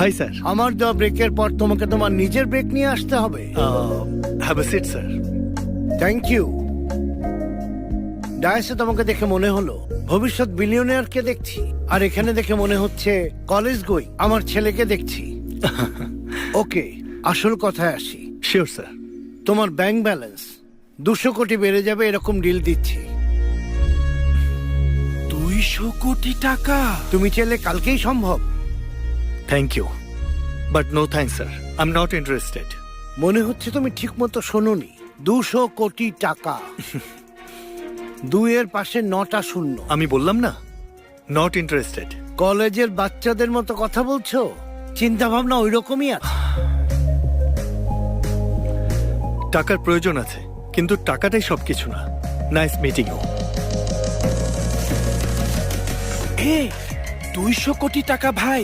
Hi sir. আমার দেওয়া ব্রেকের পর তোমাকে তোমার নিজের ব্রেক নিয়ে আসতে হবে। Have a seat sir. Thank you. ডায়াসে তোমাকে দেখে মনে হলো ভবিষ্যৎ বিলিয়নিয়ারকে দেখছি, আর এখানে দেখে মনে হচ্ছে কলেজ গোয়িং আমার ছেলেকে দেখছি। ওকে, আসল কথায় আসি। Sure sir. তোমার ব্যাংক ব্যালেন্স 200 কোটি বেড়ে যাবে এরকম ডিল দিচ্ছি। 200 কোটি টাকা? তুমি চাইলে কালকেই সম্ভব। Thank you, but no thanks sir, I am not interested. মনে হচ্ছে তুমি ঠিক মতো শোনোনি। 200 কোটি টাকা। 2 এর পাশে 9টা শূন্য। আমি বললাম না, নট ইন্টারেস্টেড। কলেজের বাচ্চাদের মতো কথা বলছো, চিন্তা ভাবনা ওই রকমই আছে। টাকার প্রয়োজন আছে, কিন্তু টাকাটাই সবকিছু না। Nice meeting you. 200 কোটি টাকা ভাই!